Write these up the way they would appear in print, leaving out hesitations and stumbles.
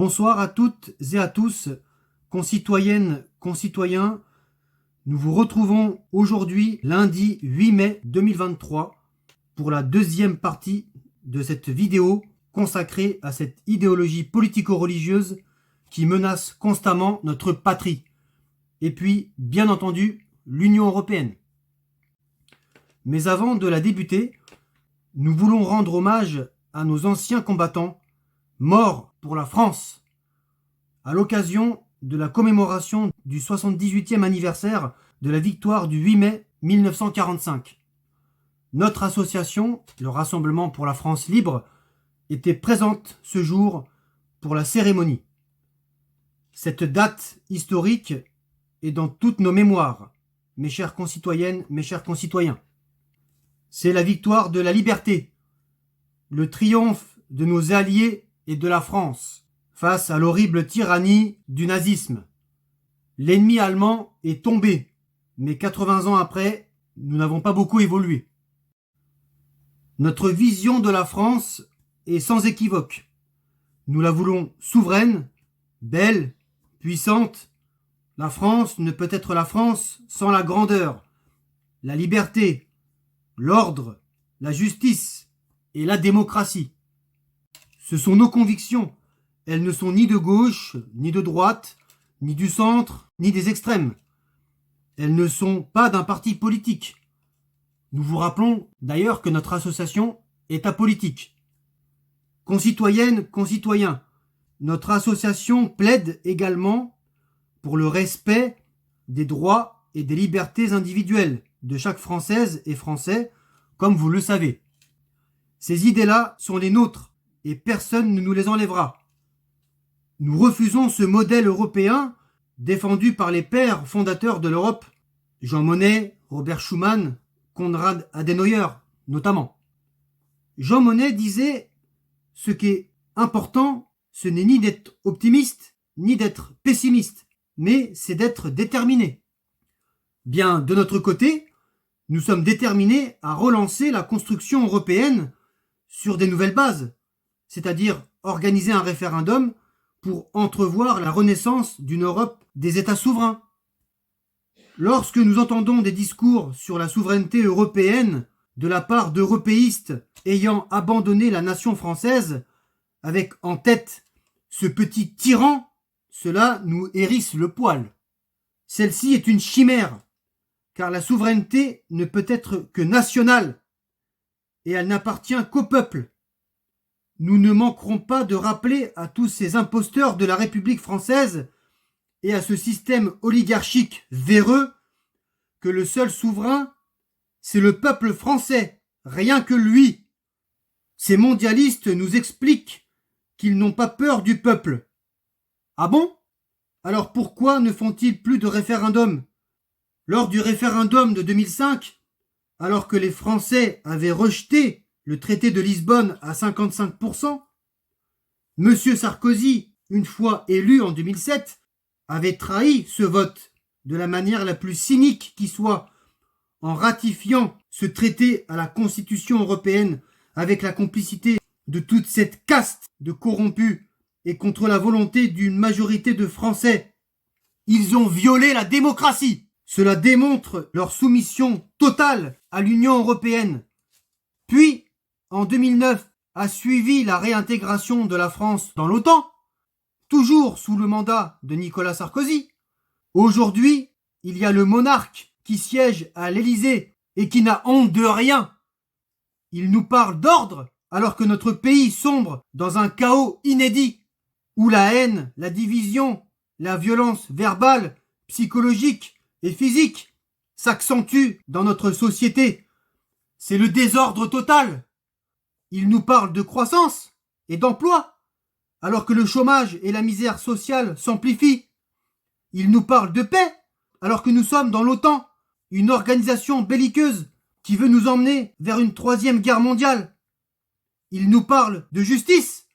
Bonsoir à toutes et à tous, concitoyennes, concitoyens. Nous vous retrouvons aujourd'hui, lundi 8 mai 2023, pour la deuxième partie de cette vidéo consacrée à cette idéologie politico-religieuse qui menace constamment notre patrie. Et puis, bien entendu, l'Union européenne. Mais avant de la débuter, nous voulons rendre hommage à nos anciens combattants morts pour la France, à l'occasion de la commémoration du 78e anniversaire de la victoire du 8 mai 1945. Notre association, le Rassemblement pour la France libre, était présente ce jour pour la cérémonie. Cette date historique est dans toutes nos mémoires, mes chères concitoyennes, mes chers concitoyens. C'est la victoire de la liberté, le triomphe de nos alliés et de la France face à l'horrible tyrannie du nazisme. L'ennemi allemand est tombé, mais 80 ans après, nous n'avons pas beaucoup évolué. Notre vision de la France est sans équivoque. Nous la voulons souveraine, belle, puissante. La France ne peut être la France sans la grandeur, la liberté, l'ordre, la justice et la démocratie. Ce sont nos convictions. Elles ne sont ni de gauche, ni de droite, ni du centre, ni des extrêmes. Elles ne sont pas d'un parti politique. Nous vous rappelons d'ailleurs que notre association est apolitique. Concitoyennes, concitoyens, notre association plaide également pour le respect des droits et des libertés individuelles de chaque Française et Français, comme vous le savez. Ces idées-là sont les nôtres et personne ne nous les enlèvera. Nous refusons ce modèle européen défendu par les pères fondateurs de l'Europe, Jean Monnet, Robert Schuman, Konrad Adenauer notamment. Jean Monnet disait « Ce qui est important, ce n'est ni d'être optimiste, ni d'être pessimiste, mais c'est d'être déterminé. » Bien, de notre côté, nous sommes déterminés à relancer la construction européenne sur des nouvelles bases, c'est-à-dire organiser un référendum pour entrevoir la renaissance d'une Europe des États souverains. Lorsque nous entendons des discours sur la souveraineté européenne de la part d'européistes ayant abandonné la nation française, avec en tête ce petit tyran, cela nous hérisse le poil. Celle-ci est une chimère, car la souveraineté ne peut être que nationale, et elle n'appartient qu'au peuple. Nous ne manquerons pas de rappeler à tous ces imposteurs de la République française et à ce système oligarchique véreux que le seul souverain, c'est le peuple français, rien que lui. Ces mondialistes nous expliquent qu'ils n'ont pas peur du peuple. Ah bon? Alors pourquoi ne font-ils plus de référendum? Lors du référendum de 2005, alors que les Français avaient rejeté le traité de Lisbonne à 55%, M. Sarkozy, une fois élu en 2007, avait trahi ce vote de la manière la plus cynique qui soit, en ratifiant ce traité à la Constitution européenne avec la complicité de toute cette caste de corrompus et contre la volonté d'une majorité de Français. Ils ont violé la démocratie. Cela démontre leur soumission totale à l'Union européenne. Puis, en 2009, a suivi la réintégration de la France dans l'OTAN, toujours sous le mandat de Nicolas Sarkozy. Aujourd'hui, il y a le monarque qui siège à l'Élysée et qui n'a honte de rien. Il nous parle d'ordre alors que notre pays sombre dans un chaos inédit, où la haine, la division, la violence verbale, psychologique et physique s'accentuent dans notre société. C'est le désordre total. Il nous parle de croissance et d'emploi, alors que le chômage et la misère sociale s'amplifient. Il nous parle de paix, alors que nous sommes dans l'OTAN, une organisation belliqueuse qui veut nous emmener vers une 3e guerre mondiale. Il nous parle de justice,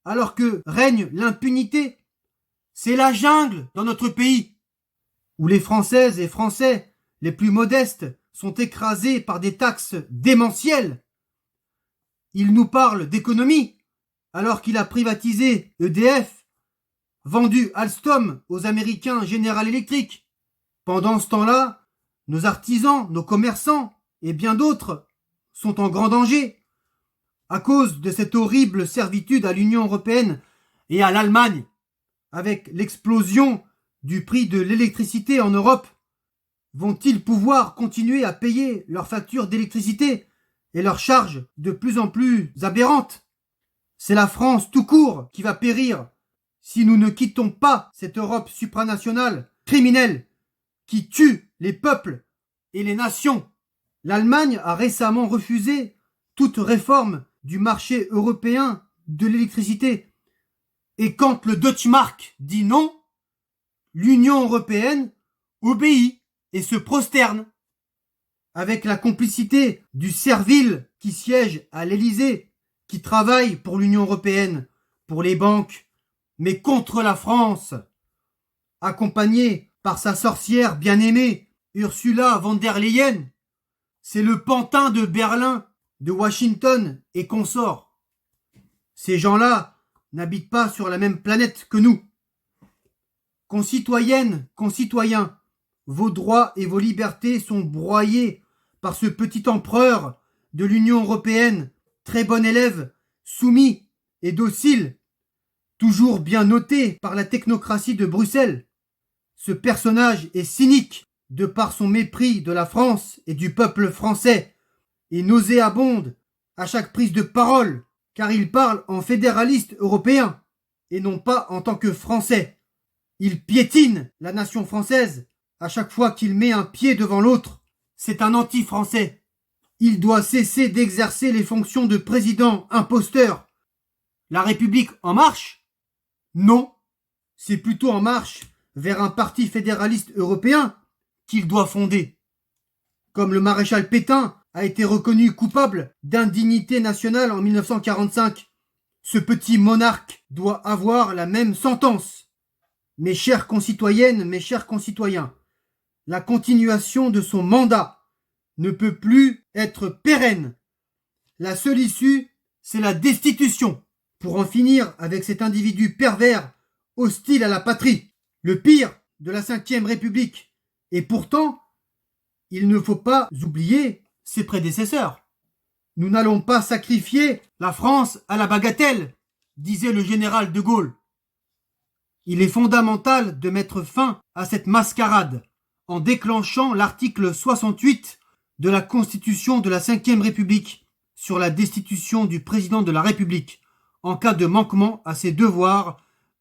alors que règne l'impunité. C'est la jungle dans notre pays, où les Françaises et Français les plus modestes sont écrasés par des taxes démentielles. Il nous parle d'économie, alors qu'il a privatisé EDF vendu Alstom aux Américains General Electric. Pendant ce temps-là, nos artisans, nos commerçants et bien d'autres sont en grand danger à cause de cette horrible servitude à l'Union européenne et à l'Allemagne, avec l'explosion du prix de l'électricité en Europe. Vont-ils pouvoir continuer à payer leurs factures d'électricité et leurs charges de plus en plus aberrantes? C'est la France tout court qui va périr si nous ne quittons pas cette Europe supranationale criminelle qui tue les peuples et les nations. L'Allemagne a récemment refusé toute réforme du marché européen de l'électricité. Et quand le Deutschmark dit non, l'Union européenne obéit et se prosterne. Avec la complicité du servile qui siège à l'Élysée, qui travaille pour l'Union européenne, pour les banques, mais contre la France, accompagné par sa sorcière bien-aimée, Ursula von der Leyen. C'est le pantin de Berlin, de Washington et consorts. Ces gens-là n'habitent pas sur la même planète que nous. Concitoyennes, concitoyens, vos droits et vos libertés sont broyés par ce petit empereur de l'Union européenne, très bon élève, soumis et docile, toujours bien noté par la technocratie de Bruxelles. Ce personnage est cynique de par son mépris de la France et du peuple français, et nauséabonde à chaque prise de parole, car il parle en fédéraliste européen et non pas en tant que Français. Il piétine la nation française à chaque fois qu'il met un pied devant l'autre. C'est un anti-français. Il doit cesser d'exercer les fonctions de président imposteur. La République en marche? Non, c'est plutôt en marche vers un parti fédéraliste européen qu'il doit fonder. Comme le maréchal Pétain a été reconnu coupable d'indignité nationale en 1945, ce petit monarque doit avoir la même sentence. Mes chères concitoyennes, mes chers concitoyens, la continuation de son mandat ne peut plus être pérenne. La seule issue, c'est la destitution, pour en finir avec cet individu pervers, hostile à la patrie, le pire de la Ve République. Et pourtant, il ne faut pas oublier ses prédécesseurs. Nous n'allons pas sacrifier la France à la bagatelle, disait le général de Gaulle. Il est fondamental de mettre fin à cette mascarade en déclenchant l'article 68 de la Constitution de la Ve République sur la destitution du président de la République en cas de manquement à ses devoirs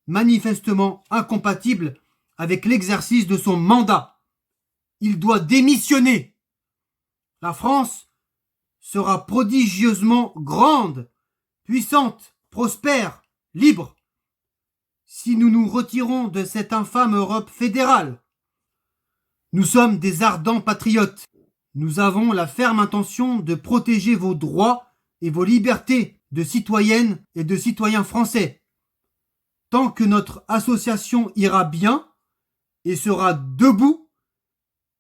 manifestement incompatibles avec l'exercice de son mandat. Il doit démissionner. La France sera prodigieusement grande, puissante, prospère, libre, si nous nous retirons de cette infâme Europe fédérale. Nous sommes des ardents patriotes. Nous avons la ferme intention de protéger vos droits et vos libertés de citoyennes et de citoyens français. Tant que notre association ira bien et sera debout,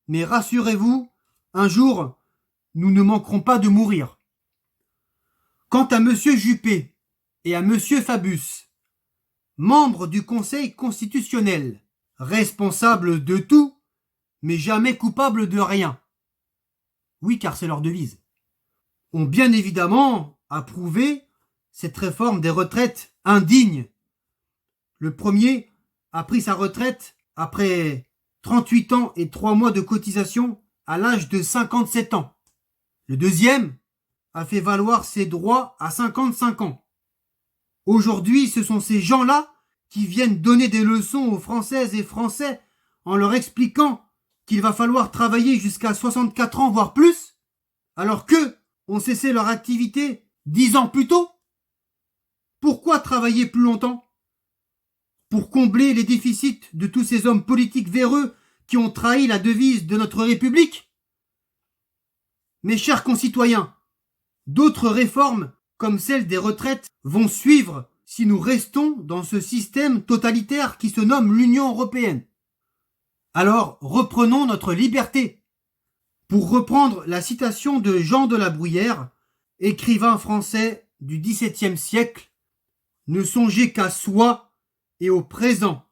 mais rassurez-vous, un jour, nous ne manquerons pas de mourir. Quant à Monsieur Juppé et à Monsieur Fabius, membres du Conseil constitutionnel, responsables de tout, mais jamais coupables de rien. Oui, car c'est leur devise. Ont bien évidemment approuvé cette réforme des retraites indigne. Le premier a pris sa retraite après 38 ans et 3 mois de cotisation à l'âge de 57 ans. Le deuxième a fait valoir ses droits à 55 ans. Aujourd'hui, ce sont ces gens-là qui viennent donner des leçons aux Françaises et Français en leur expliquant qu'il va falloir travailler jusqu'à 64 ans, voire plus, alors qu'eux ont cessé leur activité 10 ans plus tôt. Pourquoi travailler plus longtemps? Pour combler les déficits de tous ces hommes politiques véreux qui ont trahi la devise de notre République? Mes chers concitoyens, d'autres réformes, comme celle des retraites, vont suivre si nous restons dans ce système totalitaire qui se nomme l'Union européenne. Alors reprenons notre liberté. Pour reprendre la citation de Jean de la Bruyère, écrivain français du XVIIe siècle, ne songez qu'à soi et au présent,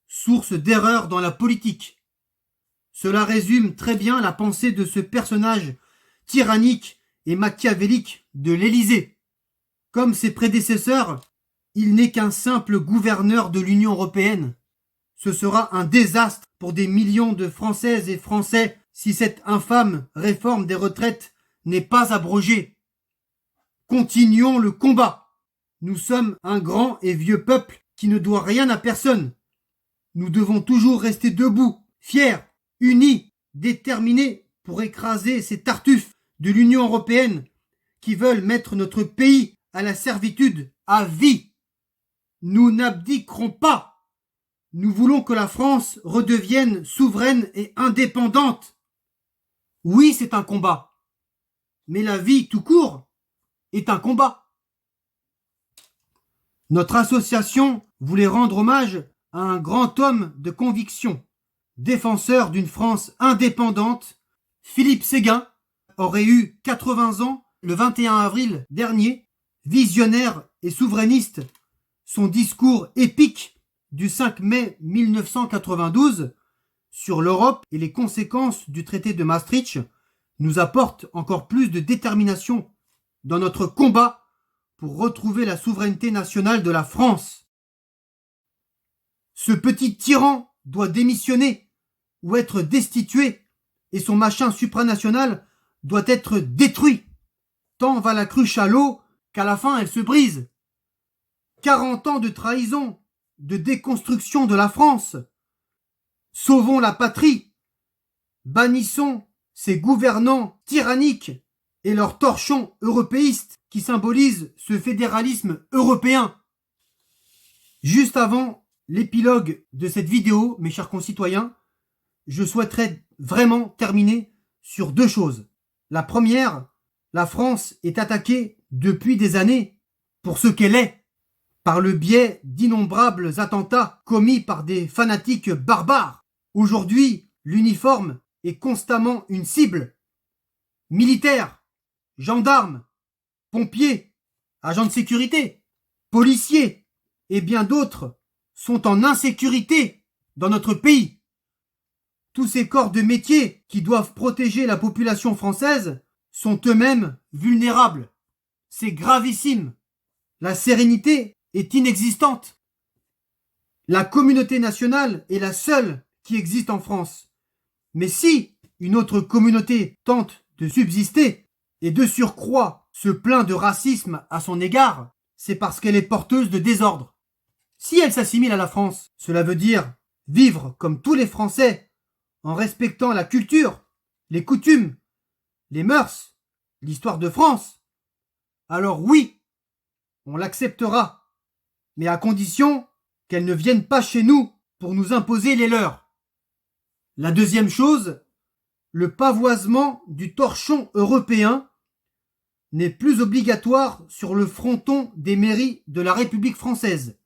source d'erreurs dans la politique. Cela résume très bien la pensée de ce personnage tyrannique et machiavélique de l'Élysée. Comme ses prédécesseurs, il n'est qu'un simple gouverneur de l'Union européenne. Ce sera un désastre pour des millions de Françaises et Français si cette infâme réforme des retraites n'est pas abrogée. Continuons le combat. Nous sommes un grand et vieux peuple qui ne doit rien à personne. Nous devons toujours rester debout, fiers, unis, déterminés pour écraser ces tartuffes de l'Union européenne qui veulent mettre notre pays à la servitude à vie. Nous n'abdiquerons pas. Nous voulons que la France redevienne souveraine et indépendante. Oui, c'est un combat. Mais la vie tout court est un combat. Notre association voulait rendre hommage à un grand homme de conviction, défenseur d'une France indépendante. Philippe Séguin aurait eu 80 ans le 21 avril dernier, visionnaire et souverainiste. Son discours épique du 5 mai 1992 sur l'Europe et les conséquences du traité de Maastricht nous apporte encore plus de détermination dans notre combat pour retrouver la souveraineté nationale de la France. Ce petit tyran doit démissionner ou être destitué et son machin supranational doit être détruit. Tant va la cruche à l'eau qu'à la fin elle se brise. 40 ans de trahison, de déconstruction de la France. Sauvons la patrie. Bannissons ces gouvernants tyranniques et leurs torchons européistes qui symbolisent ce fédéralisme européen. Juste avant l'épilogue de cette vidéo, mes chers concitoyens, je souhaiterais vraiment terminer sur deux choses. La première, la France est attaquée depuis des années pour ce qu'elle est, par le biais d'innombrables attentats commis par des fanatiques barbares. Aujourd'hui, l'uniforme est constamment une cible. Militaires, gendarmes, pompiers, agents de sécurité, policiers et bien d'autres sont en insécurité dans notre pays. Tous ces corps de métier qui doivent protéger la population française sont eux-mêmes vulnérables. C'est gravissime. La sérénité est inexistante. La communauté nationale est la seule qui existe en France. Mais si une autre communauté tente de subsister et de surcroît se plaint de racisme à son égard, c'est parce qu'elle est porteuse de désordre. Si elle s'assimile à la France, cela veut dire vivre comme tous les Français en respectant la culture, les coutumes, les mœurs, l'histoire de France. Alors oui, on l'acceptera, mais à condition qu'elle ne vienne pas chez nous pour nous imposer les leurs. La deuxième chose, le pavoisement du torchon européen n'est plus obligatoire sur le fronton des mairies de la République française,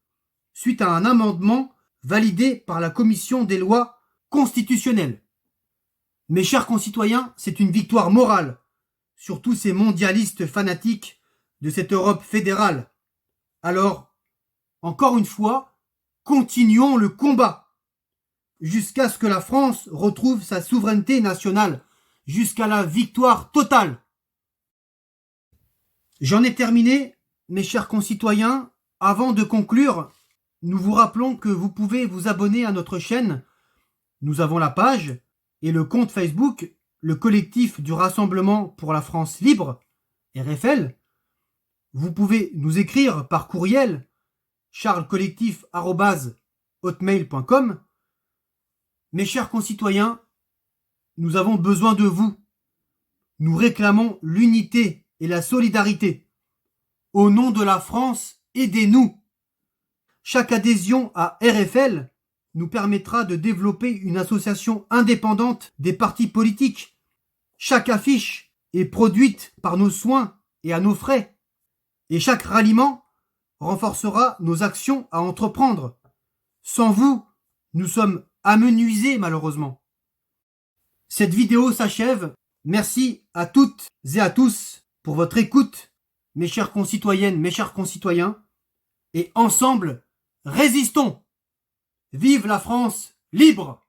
suite à un amendement validé par la Commission des lois constitutionnelles. Mes chers concitoyens, c'est une victoire morale sur tous ces mondialistes fanatiques de cette Europe fédérale. Alors, encore une fois, continuons le combat jusqu'à ce que la France retrouve sa souveraineté nationale, jusqu'à la victoire totale. J'en ai terminé, mes chers concitoyens. Avant de conclure, nous vous rappelons que vous pouvez vous abonner à notre chaîne. Nous avons la page et le compte Facebook, le collectif du Rassemblement pour la France libre, RFL. Vous pouvez nous écrire par courriel charlescollectif@hotmail.com. Mes chers concitoyens, nous avons besoin de vous. Nous réclamons l'unité et la solidarité. Au nom de la France, aidez-nous. Chaque adhésion à RFL nous permettra de développer une association indépendante des partis politiques. Chaque affiche est produite par nos soins et à nos frais. Et chaque ralliement renforcera nos actions à entreprendre. Sans vous, nous sommes amenuisés malheureusement. Cette vidéo s'achève. Merci à toutes et à tous pour votre écoute, mes chères concitoyennes, mes chers concitoyens. Et ensemble, résistons! Vive la France libre!